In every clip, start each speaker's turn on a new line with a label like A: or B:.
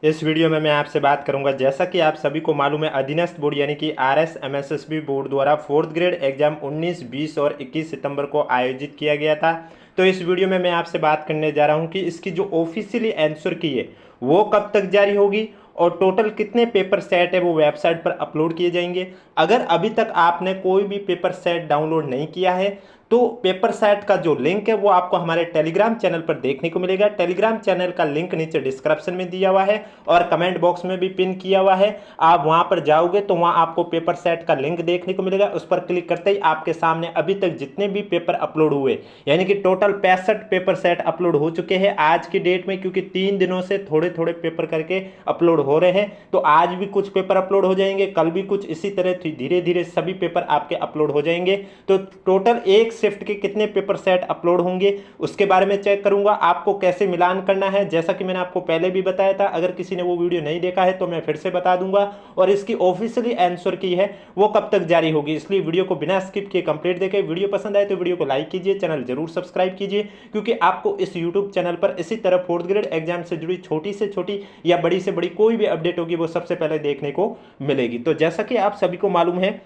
A: इस वीडियो में मैं आपसे बात करूंगा, जैसा कि आप सभी को मालूम है, अधीनस्थ बोर्ड यानी कि आरएस एमएसएसबी बोर्ड द्वारा फोर्थ ग्रेड एग्जाम 19, 20 और 21 सितंबर को आयोजित किया गया था। तो इस वीडियो में मैं आपसे बात करने जा रहा हूं कि इसकी जो ऑफिशियली आंसर की है वो कब तक जारी होगी और टोटल कितने पेपर सेट है वो वेबसाइट पर अपलोड किए जाएंगे। अगर अभी तक आपने कोई भी पेपर सेट डाउनलोड नहीं किया है तो पेपर सेट का जो लिंक है वो आपको हमारे टेलीग्राम चैनल पर देखने को मिलेगा। टेलीग्राम चैनल का लिंक नीचे डिस्क्रिप्शन में दिया हुआ है और कमेंट बॉक्स में भी पिन किया हुआ है। आप वहां पर जाओगे तो वहां आपको पेपर सेट का लिंक देखने को मिलेगा। उस पर क्लिक करते ही आपके सामने अभी तक जितने भी पेपर अपलोड हुए यानी कि टोटल 65 पेपर सेट अपलोड हो चुके हैं आज की डेट में, क्योंकि 3 दिनों से थोड़े थोड़े पेपर करके अपलोड हो रहे हैं। तो आज भी कुछ पेपर अपलोड हो जाएंगे, कल भी कुछ, इसी तरह धीरे धीरे सभी पेपर आपके अपलोड हो जाएंगे। तो टोटल एक शिफ्ट के कितने पेपर सेट अपलोड होंगे उसके बारे में चेक करूंगा। आपको कैसे मिलान करना है जैसा कि मैंने आपको पहले भी बताया था, अगर किसी ने वो वीडियो नहीं देखा है तो मैं फिर से बता दूंगा। और इसकी ऑफिशियली आंसर की है वो कब तक जारी होगी, इसलिए वीडियो को बिना स्किप किए कंप्लीट देखें। वीडियो पसंद आए तो वीडियो को लाइक कीजिए, चैनल जरूर सब्सक्राइब कीजिए, क्योंकि आपको इस यूट्यूब चैनल पर इसी तरह फोर्थ ग्रेड एग्जाम से जुड़ी छोटी से छोटी या बड़ी से बड़ी कोई भी अपडेट होगी वो सबसे पहले देखने को मिलेगी। तो जैसा कि आप सभी को मालूम है,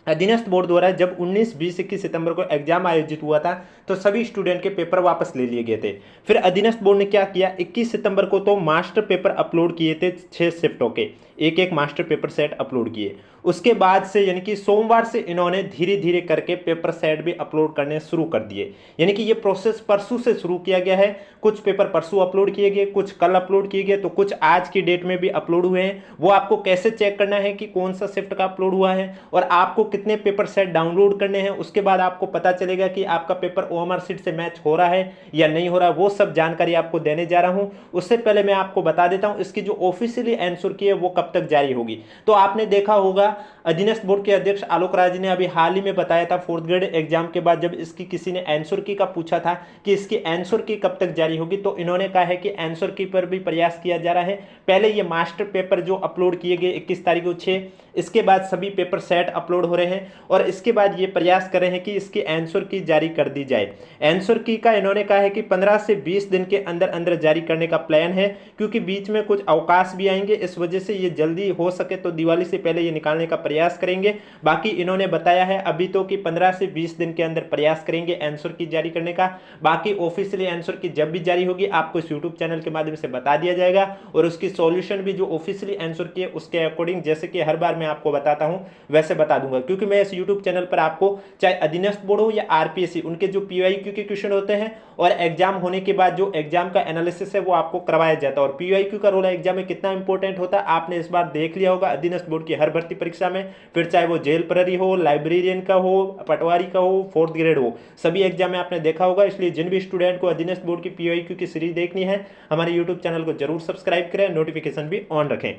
A: अधीनस्थ बोर्ड द्वारा जब 19, 20, 21 सितंबर को एग्जाम आयोजित हुआ था तो सभी स्टूडेंट के पेपर वापस ले लिए गए थे। फिर अधीनस्थ बोर्ड ने क्या किया, 21 सितंबर को तो मास्टर पेपर अपलोड किए थे 6 शिफ्टों के, एक एक मास्टर पेपर सेट अपलोड किए। उसके बाद से यानी कि सोमवार से इन्होंने धीरे धीरे करके पेपर सेट भी अपलोड करने शुरू कर दिए। यानी कि ये प्रोसेस परसों से शुरू किया गया है। कुछ पेपर परसों अपलोड किए गए, कुछ कल अपलोड किए गए, तो कुछ आज की डेट में भी अपलोड हुए हैं। वो आपको कैसे चेक करना है कि कौन सा शिफ्ट का अपलोड हुआ है और आपको कितने पेपर सेट डाउनलोड करने हैं, उसके बाद आपको पता चलेगा कि आपका पेपर ओएमआर शीट से मैच हो रहा है या नहीं हो रहा है। वो सब जानकारी आपको देने जा रहा हूं। उससे पहले मैं आपको बता देता हूं इसकी जो ऑफिशियली आंसर की है वो कब तक जारी होगी। तो आपने देखा होगा अधीनस्थ बोर्ड के अध्यक्ष आलोक राज ने अभी हाल ही में बताया था, फोर्थ ग्रेड एग्जाम के बाद जब इसकी किसी ने आंसर की का पूछा था कि इसकी आंसर की कब तक जारी होगी, तो इन्होंने कहा है कि आंसर की पर भी प्रयास किया जा रहा है। पहले ये मास्टर पेपर जो अपलोड किए गए 21 तारीख को 6, इसके बाद सभी पेपर सेट अपलोड हो रहे हैं और इसके बाद ये प्रयास कर रहे हैं कि इसकी आंसर की जारी कर दी जाए। आंसर की का इन्होंने कहा है कि 15 से 20 दिन के अंदर अंदर जारी करने का प्लान है, क्योंकि बीच में कुछ अवकाश भी आएंगे, इस वजह से ये जल्दी हो सके तो दिवाली से पहले ये निकालने का प्रयास करेंगे। बाकी इन्होंने बताया है अभी तो कि 15 से 20 दिन के अंदर प्रयास करेंगे आंसर की जारी करने का। बाकी ऑफिशियली आंसर की जब भी जारी होगी आपको इस यूट्यूब चैनल के माध्यम से बता दिया जाएगा और उसकी सॉल्यूशन भी जो ऑफिशियली आंसर की है उसके अकॉर्डिंग, जैसे कि हर बार मैं आपको बताता हूं वैसे बता दूंगा, क्योंकि मैं इस यूट्यूब चैनल पर आपको चाहे अधीनस्थ बोर्ड हो या आरपीएससी, उनके जो पीवाईक्यू के क्वेश्चन होते हैं और एग्जाम होने के बाद जो एग्जाम का एनालिसिस है वो आपको करवाया जाता है। और पीवाईक्यू का रोल एग्जाम में कितना इंपॉर्टेंट होता है आपने इस बार देख लिया होगा अधीनस्थ बोर्ड की हर भर्ती परीक्षा में, फिर चाहे वो जेल प्रहरी हो, लाइब्रेरियन का हो, पटवारी का हो, फोर्थ ग्रेड हो, सभी एग्जाम में आपने देखा होगा। इसलिए जिन भी स्टूडेंट को अधीनस्थ बोर्ड की पीवाईक्यू की सीरीज देखनी है हमारे यूट्यूब चैनल को जरूर सब्सक्राइब करें, नोटिफिकेशन भी ऑन रखें।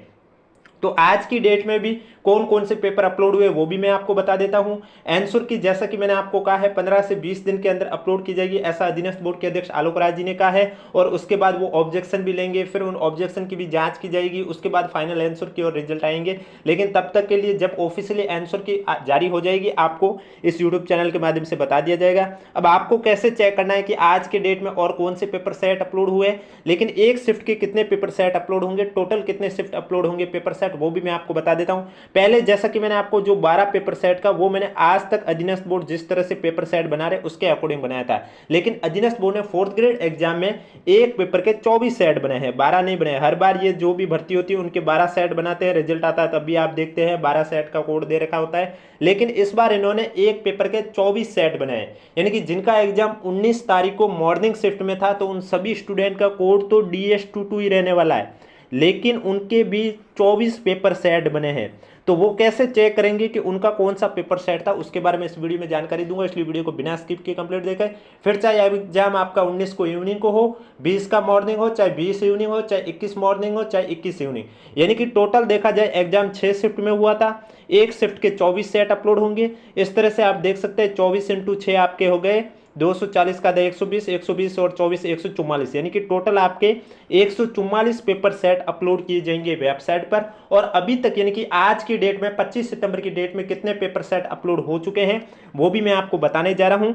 A: तो आज की डेट में भी कौन कौन से पेपर अपलोड हुए वो भी मैं आपको बता देता हूं। आंसर की जैसा कि मैंने आपको कहा है 15 से 20 दिन के अंदर अपलोड की जाएगी, ऐसा अधीनस्थ बोर्ड के अध्यक्ष आलोक राज जी ने कहा है। और उसके बाद वो ऑब्जेक्शन भी लेंगे, फिर उन ऑब्जेक्शन की भी जांच की जाएगी, उसके बाद फाइनल आंसर की और रिजल्ट आएंगे। लेकिन तब तक के लिए जब ऑफिशियली आंसर की जारी हो जाएगी आपको इस यूट्यूब चैनल के माध्यम से बता दिया जाएगा। अब आपको कैसे चेक करना है कि आज के डेट में और कौन से पेपर सेट अपलोड हुए, लेकिन एक शिफ्ट के कितने पेपर सेट अपलोड होंगे, टोटल कितने शिफ्ट अपलोड होंगे पेपर सेट, वो भी मैं आपको बता देता हूं। पहले जैसा कि मैंने आपको जो 12 पेपर सेट का वो मैंने आज तक अधीनस्थ बोर्ड जिस तरह से पेपर सेट बना रहे उसके अकॉर्डिंग बनाया था, लेकिन अधीनस्थ बोर्ड ने फोर्थ ग्रेड एग्जाम में एक पेपर के 24 सेट बनाए हैं, 12 नहीं बनाए। हर बार ये जो भी भर्ती होती है उनके 12 सेट बनाते हैं, रिजल्ट आता है तब भी आप देखते हैं 12 सेट का कोड दे रखा होता है। लेकिन इस बार इन्होंने एक पेपर के 24 सेट बनाए, यानी कि जिनका एग्जाम 19 तारीख को मॉर्निंग शिफ्ट में था तो उन सभी स्टूडेंट का कोड तो DS22 ही रहने वाला है, लेकिन उनके भी 24 पेपर सेट बने हैं। तो वो कैसे चेक करेंगे कि उनका कौन सा पेपर सेट था, उसके बारे में इस वीडियो में जानकारी दूंगा, इसलिए वीडियो को बिना स्किप किए कंप्लीट देखें। फिर चाहे एग्जाम आपका 19 को इवनिंग को हो, 20 का मॉर्निंग हो, चाहे 20 इवनिंग हो, चाहे 21 मॉर्निंग हो, चाहे 21 इवनिंग, यानी कि टोटल देखा जाए एग्जाम 6 शिफ्ट में हुआ था, एक शिफ्ट के 24 सेट अपलोड होंगे। इस तरह से आप देख सकते हैं 24 × 6 आपके हो गए 240 का 120, 120 और 24 144, यानी कि टोटल आपके 144 पेपर सेट अपलोड किए जाएंगे वेबसाइट पर। और अभी तक यानी कि आज की डेट में 25 सितंबर की डेट में कितने पेपर सेट अपलोड हो चुके हैं वो भी मैं आपको बताने जा रहा हूं।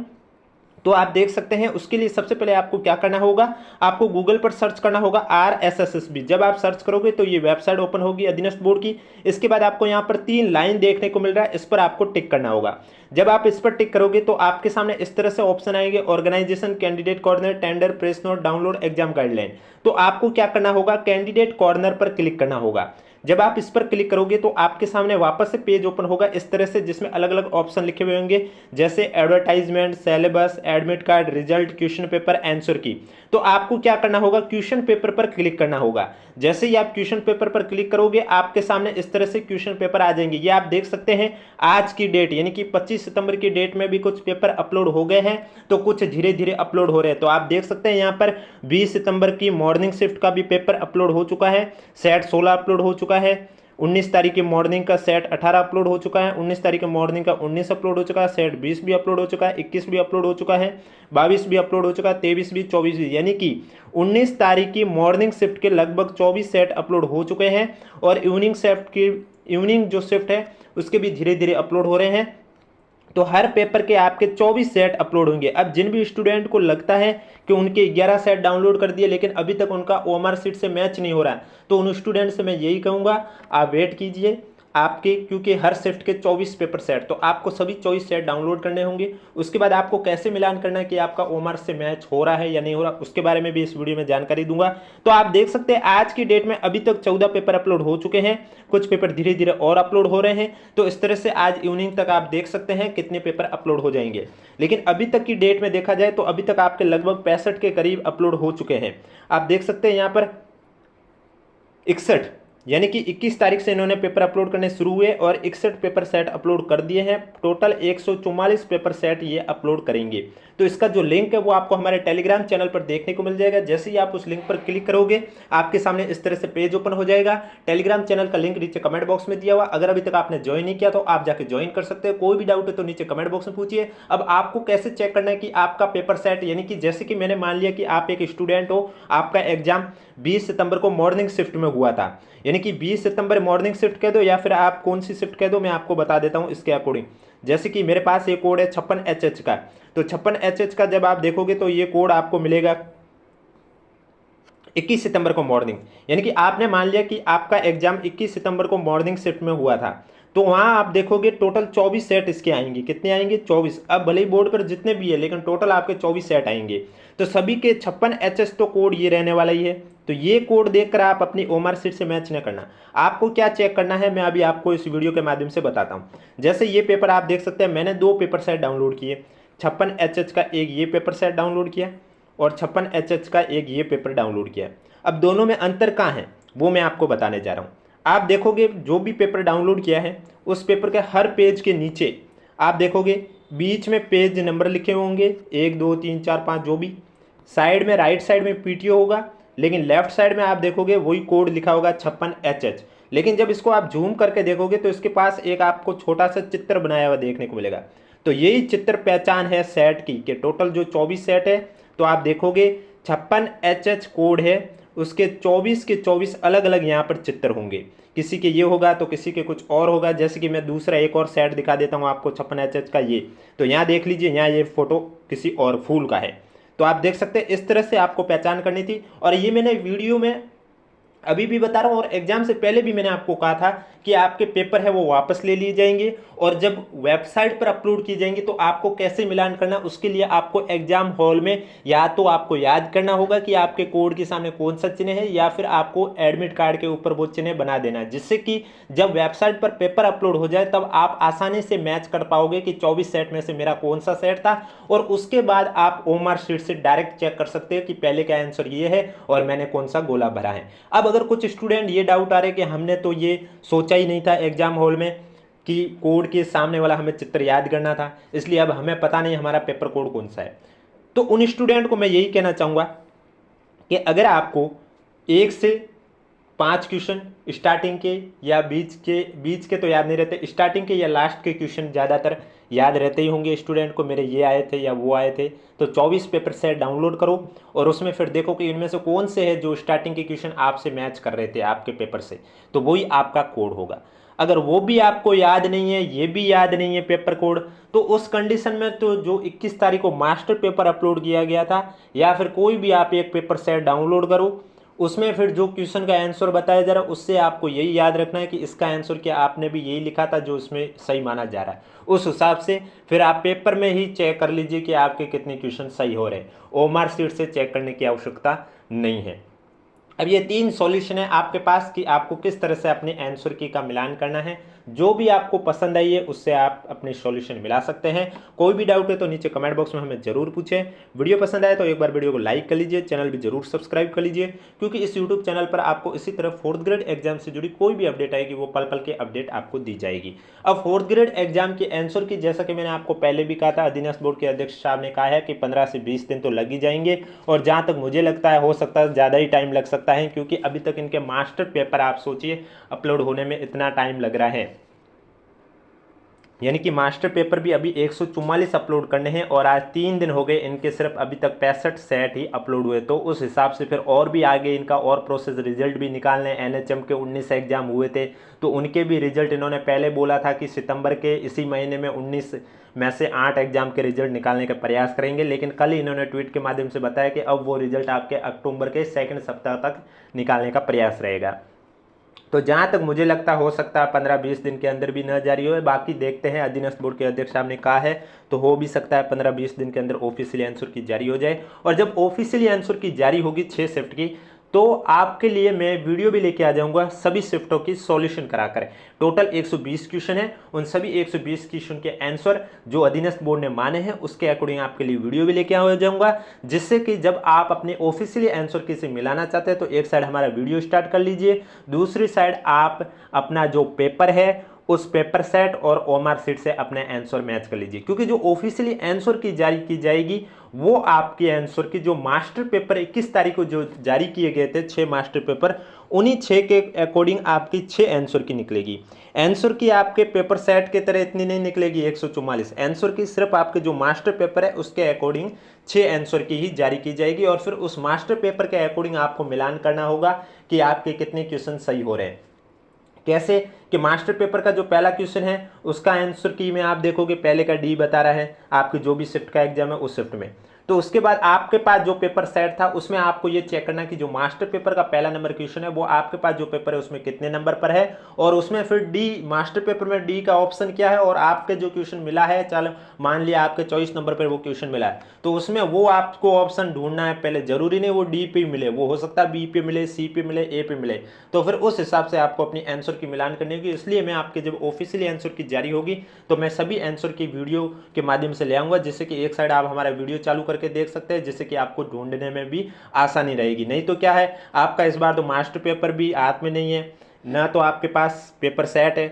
A: तो आप देख सकते हैं उसके लिए सबसे पहले आपको क्या करना होगा, आपको गूगल पर सर्च करना होगा आरएसएसबी। जब आप सर्च करोगे तो ये वेबसाइट ओपन होगी अधीनस्थ बोर्ड की। इसके बाद आपको यहाँ पर 3 लाइन देखने को मिल रहा है, इस पर आपको टिक करना होगा। जब आप इस पर टिक करोगे तो आपके सामने इस तरह से ऑप्शन आएंगे, organisation, candidate corner, tender, press note, download, exam guideline. तो आपको क्या करना होगा, कैंडिडेट कॉर्नर पर क्लिक करना होगा। जब आप इस पर क्लिक करोगे तो आपके सामने वापस से पेज ओपन होगा इस तरह से, जिसमें अलग अलग ऑप्शन लिखे हुए होंगे, जैसे advertisement, syllabus, admit card, result, question paper, answer की। तो आपको क्या करना होगा, क्वेश्चन पेपर पर क्लिक करना होगा। जैसे ही आप क्वेश्चन पेपर पर क्लिक करोगे आपके सामने इस तरह से क्वेश्चन पेपर आ जाएंगे। ये आप देख सकते हैं आज की डेट यानी कि 25 सितंबर की डेट में भी कुछ पेपर अपलोड हो गए हैं, तो कुछ धीरे धीरे अपलोड हो रहे हैं। तो आप देख सकते हैं यहाँ पर 20 सितंबर की मॉर्निंग शिफ्ट का भी पेपर अपलोड हो चुका है, सेट 16 अपलोड हो चुका है, 19 तारीख की मॉर्निंग का सेट 18 अपलोड हो चुका है, 19 तारीख की मॉर्निंग का 19 अपलोड हो चुका है, सेट 20 भी अपलोड हो चुका है, 21 भी अपलोड हो चुका है, 22 भी अपलोड हो चुका है, 23 भी, 24 भी, यानी कि 19 तारीख की मॉर्निंग शिफ्ट के लगभग 24 सेट अपलोड हो चुके हैं। और इवनिंग जो शिफ्ट है उसके भी धीरे धीरे अपलोड हो रहे हैं। तो हर पेपर के आपके 24 सेट अपलोड होंगे। अब जिन भी स्टूडेंट को लगता है कि उनके 11 सेट डाउनलोड कर दिए लेकिन अभी तक उनका ओएमआर शीट से मैच नहीं हो रहा है, तो उन स्टूडेंट से मैं यही कहूँगा आप वेट कीजिए आपके, क्योंकि हर शिफ्ट के 24 पेपर सेट, तो आपको सभी 24 सेट डाउनलोड करने होंगे। उसके बाद आपको कैसे मिलान करना है कि आपका ओएमआर से मैच हो रहा है या नहीं हो रहा, उसके बारे में भी इस वीडियो में जानकारी दूंगा। तो आप देख सकते हैं आज की डेट में अभी तक 14 पेपर अपलोड हो चुके हैं, कुछ पेपर धीरे धीरे और अपलोड हो रहे हैं। तो इस तरह से आज इवनिंग तक आप देख सकते हैं कितने पेपर अपलोड हो जाएंगे। लेकिन अभी तक की डेट में देखा जाए तो अभी तक आपके लगभग 65 के करीब अपलोड हो चुके हैं। आप देख सकते हैं यहाँ पर 61 यानी कि 21 तारीख से इन्होंने पेपर अपलोड करने शुरू हुए और 61 पेपर सेट अपलोड कर दिए हैं। टोटल 144 पेपर सेट ये अपलोड करेंगे। तो इसका जो लिंक है वो आपको हमारे टेलीग्राम चैनल पर देखने को मिल जाएगा। जैसे ही आप उस लिंक पर क्लिक करोगे आपके सामने इस तरह से पेज ओपन हो जाएगा। टेलीग्राम चैनल का लिंक नीचे कमेंट बॉक्स में दिया हुआ, अगर अभी तक आपने ज्वाइन नहीं किया तो आप जाके ज्वाइन कर सकते हैं। कोई भी डाउट है तो नीचे कमेंट बॉक्स में पूछिए। अब आपको कैसे चेक करना है कि आपका पेपर सेट, यानी कि जैसे कि मैंने मान लिया कि आप एक स्टूडेंट हो, आपका एग्जाम 20 सितंबर को मॉर्निंग शिफ्ट में हुआ था, यानी कि 20 सितंबर मॉर्निंग शिफ्ट कह दो या फिर आप कौन सी शिफ्ट कह दो, मैं आपको बता देता हूं इसके अकॉर्डिंग। जैसे कि मेरे पास ये कोड है 56HH का, तो 56HH का जब आप देखोगे तो ये कोड आपको मिलेगा 21 सितंबर को मॉर्निंग, यानी कि आपने मान लिया कि आपका एग्जाम 21 सितंबर को मॉर्निंग शिफ्ट में हुआ था, तो वहां आप देखोगे टोटल 24 सेट इसके आएंगे। कितने आएंगे? 24। अब भले ही बोर्ड पर जितने भी है लेकिन टोटल आपके 24 सेट आएंगे। तो सभी के 56HH तो कोड ये रहने वाला ही है। तो ये कोड देखकर आप अपनी ओएमआर शीट से मैच न करना। आपको क्या चेक करना है मैं अभी आपको इस वीडियो के माध्यम से बताता हूँ। जैसे ये पेपर आप देख सकते हैं, मैंने 2 पेपर सेट डाउनलोड किए। 56HH का एक ये पेपर सेट डाउनलोड किया और 56HH का एक ये पेपर डाउनलोड किया। अब दोनों में अंतर कहाँ है वो मैं आपको बताने जा रहा हूँ। आप देखोगे जो भी पेपर डाउनलोड किया है उस पेपर के हर पेज के नीचे आप देखोगे बीच में पेज नंबर लिखे होंगे 1 2 3 4 5, जो भी साइड में राइट साइड में पीटीओ होगा, लेकिन लेफ्ट साइड में आप देखोगे वही कोड लिखा होगा 56HH। लेकिन जब इसको आप जूम करके देखोगे तो इसके पास एक आपको छोटा सा चित्र बनाया हुआ देखने को मिलेगा। तो यही चित्र पहचान है सेट की कि टोटल जो 24 सेट है, तो आप देखोगे 56HH कोड है, उसके 24 के 24 अलग अलग यहाँ पर चित्र होंगे। किसी के ये होगा तो किसी के कुछ और होगा। जैसे कि मैं दूसरा एक और सेट दिखा देता हूँ आपको 56HH का ये, तो यहाँ देख लीजिए, यहाँ ये फोटो किसी और फूल का है। तो आप देख सकते हैं इस तरह से आपको पहचान करनी थी। और ये मैंने वीडियो में अभी भी बता रहा हूँ और एग्जाम से पहले भी मैंने आपको कहा था कि आपके पेपर है वो वापस ले लिए जाएंगे और जब वेबसाइट पर अपलोड की जाएंगी तो आपको कैसे मिलान करना, उसके लिए आपको एग्जाम हॉल में या तो आपको याद करना होगा कि आपके कोड के सामने कौन सा चिन्ह है, या फिर आपको एडमिट कार्ड के ऊपर वो चिन्ह बना देना है, जिससे कि जब वेबसाइट पर पेपर अपलोड हो जाए तब आप आसानी से मैच कर पाओगे कि 24 सेट में से मेरा कौन सा सेट था। और उसके बाद आप ओएमआर शीट से डायरेक्ट चेक कर सकते हो कि पहले का आंसर ये है और मैंने कौन सा गोला भरा है। अब अगर कुछ स्टूडेंट ये डाउट आ रहे कि हमने तो ये सोचा ही नहीं था एग्जाम हॉल में कि कोड के सामने वाला हमें चित्र याद करना था, इसलिए अब हमें पता नहीं हमारा पेपर कोड कौन सा है, तो उन स्टूडेंट को मैं यही कहना चाहूँगा कि अगर आपको 1 से 5 क्वेश्चन स्टार्टिंग के या बीच के तो याद नहीं रहते, स्टार्टिंग के या लास्ट के क्वेश्चन ज़्यादातर याद रहते ही होंगे स्टूडेंट को, मेरे ये आए थे या वो आए थे। तो 24 पेपर सेट डाउनलोड करो और उसमें फिर देखो कि इनमें से कौन से है जो स्टार्टिंग के क्वेश्चन आपसे मैच कर रहे थे आपके पेपर से, तो वही आपका कोड होगा। अगर वो भी आपको याद नहीं है, ये भी याद नहीं है पेपर कोड, तो उस कंडीशन में तो जो 21 तारीख को मास्टर पेपर अपलोड किया गया था या फिर कोई भी आप एक पेपर सेट डाउनलोड करो, उसमें फिर जो क्वेश्चन का आंसर बताया जा रहा है उससे आपको यही याद रखना है कि इसका आंसर क्या आपने भी यही लिखा था जो इसमें सही माना जा रहा है। उस हिसाब से फिर आप पेपर में ही चेक कर लीजिए कि आपके कितने क्वेश्चन सही हो रहे हैं, ओएमआर शीट से चेक करने की आवश्यकता नहीं है। अब ये 3 सॉल्यूशन है आपके पास कि आपको किस तरह से अपने आंसर की का मिलान करना है। जो भी आपको पसंद आई है उससे आप अपने सॉल्यूशन मिला सकते हैं। कोई भी डाउट है तो नीचे कमेंट बॉक्स में हमें जरूर पूछें। वीडियो पसंद आए तो एक बार वीडियो को लाइक कर लीजिए, चैनल भी जरूर सब्सक्राइब कर लीजिए, क्योंकि इस यूट्यूब चैनल पर आपको इसी तरह 4th ग्रेड एग्जाम से जुड़ी कोई भी अपडेट आएगी वो पल पल के अपडेट आपको दी जाएगी। अब 4th ग्रेड एग्जाम के आंसर की, जैसा कि मैंने आपको पहले भी कहा था, अधीनस्थ बोर्ड के अध्यक्ष साहब ने कहा है कि 15 से 20 दिन तो लग ही जाएंगे, और जहां तक मुझे लगता है हो सकता है ज़्यादा ही टाइम लग सकता है, क्योंकि अभी तक इनके मास्टर पेपर आप सोचिए अपलोड होने में इतना टाइम लग रहा है। यानी कि मास्टर पेपर भी अभी 144 अपलोड करने हैं और आज 3 दिन हो गए इनके, सिर्फ अभी तक 65 सेट ही अपलोड हुए। तो उस हिसाब से फिर और भी आगे इनका और प्रोसेस, रिजल्ट भी निकालने। एनएचएम के 19 एग्जाम हुए थे तो उनके भी रिजल्ट इन्होंने पहले बोला था कि सितंबर के इसी महीने में 19 में से 8 एग्जाम के रिजल्ट निकालने का प्रयास करेंगे, लेकिन कल ही इन्होंने ट्वीट के माध्यम से बताया कि अब वो रिजल्ट आपके अक्टूबर के 2nd सप्ताह तक निकालने का प्रयास रहेगा। तो जहां तक मुझे लगता हो सकता है 15-20 दिन के अंदर भी न जारी हो, बाकी देखते हैं। अधीनस्थ बोर्ड के अध्यक्ष साहब ने कहा है तो हो भी सकता है 15-20 दिन के अंदर ऑफिशियली आंसर की जारी हो जाए। और जब ऑफिशियली आंसर की जारी होगी 6 शिफ्ट की, तो आपके लिए मैं वीडियो भी लेके आ जाऊंगा सभी शिफ्टों की सॉल्यूशन कराकर। टोटल 120 क्वेश्चन है, उन सभी 120 क्वेश्चन के आंसर जो अधीनस्थ बोर्ड ने माने हैं उसके अकॉर्डिंग आपके लिए वीडियो भी लेके आ जाऊंगा, जिससे कि जब आप अपने ऑफिशियली आंसर की से मिलाना चाहते हैं तो एक साइड हमारा वीडियो स्टार्ट कर लीजिए, दूसरी साइड आप अपना जो पेपर है उस पेपर सेट और ओएमआर शीट से अपने आंसर मैच कर लीजिए, क्योंकि जो ऑफिशियली आंसर की जारी की जाएगी वो आपके आंसर की जो मास्टर पेपर 21 तारीख को जो जारी किए गए थे 6 मास्टर पेपर, उन्हीं 6 के अकॉर्डिंग आपकी 6 आंसर की निकलेगी। आंसर की आपके पेपर सेट के तरह इतनी नहीं निकलेगी 144 आंसर की, सिर्फ आपके जो मास्टर पेपर है उसके अकॉर्डिंग 6 आंसर की ही जारी की जाएगी, और फिर उस मास्टर पेपर के अकॉर्डिंग आपको मिलान करना होगा कि आपके कितने क्वेश्चन सही हो रहे हैं। कैसे कि मास्टर पेपर का जो पहला क्वेश्चन है उसका आंसर की में आप देखोगे पहले का डी बता रहा है आपके जो भी शिफ्ट का एग्जाम है उस शिफ्ट में। तो उसके बाद आपके पास जो पेपर सेट था उसमें आपको ये चेक करना कि जो मास्टर पेपर का पहला नंबर क्वेश्चन है वो आपके पास जो पेपर है उसमें कितने नंबर पर है, और उसमें फिर डी, मास्टर पेपर में डी का ऑप्शन क्या है, और आपके जो क्वेश्चन मिला है, चलो मान लिया आपके 24 नंबर पर वो क्वेश्चन मिला है, तो उसमें वो आपको ऑप्शन ढूंढना है पहले। जरूरी नहीं वो डी पे मिले, वो हो सकता है बी पे मिले, सी पे मिले, ए पे मिले, तो फिर उस हिसाब से आपको अपनी आंसर की मिलान करनी होगी। इसलिए मैं आपके जब ऑफिशियली आंसर की जारी होगी तो मैं सभी आंसर की वीडियो के माध्यम से ले आऊंगा, जिससे कि एक साइड आप हमारा वीडियो चालू करके देख सकते हैं, जिससे कि आपको ढूंढने में भी आसानी रहेगी। नहीं तो क्या है, आपका इस बार तो मास्टर पेपर भी हाथ में नहीं है ना, तो आपके पास पेपर सेट है,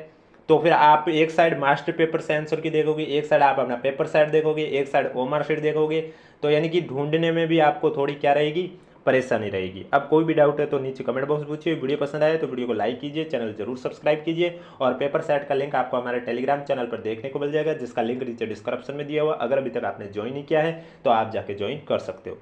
A: तो फिर आप एक साइड मास्टर पेपर से आंसर की देखोगे, एक साइड आप अपना पेपर सेट देखोगे, एक साइड ओएमआर शीट देखोगे, तो यानी कि ढूंढने में भी आपको थोड़ी क्या रहेगी, परेशानी रहेगी। अब कोई भी डाउट है तो नीचे कमेंट बॉक्स में पूछिए। वीडियो पसंद आए तो वीडियो को लाइक कीजिए, चैनल जरूर सब्सक्राइब कीजिए, और पेपर सेट का लिंक आपको हमारे टेलीग्राम चैनल पर देखने को मिल जाएगा, जिसका लिंक नीचे डिस्क्रिप्शन में दिया हुआ। अगर अभी तक आपने ज्वाइन नहीं किया है तो आप जाके ज्वाइन कर सकते हो।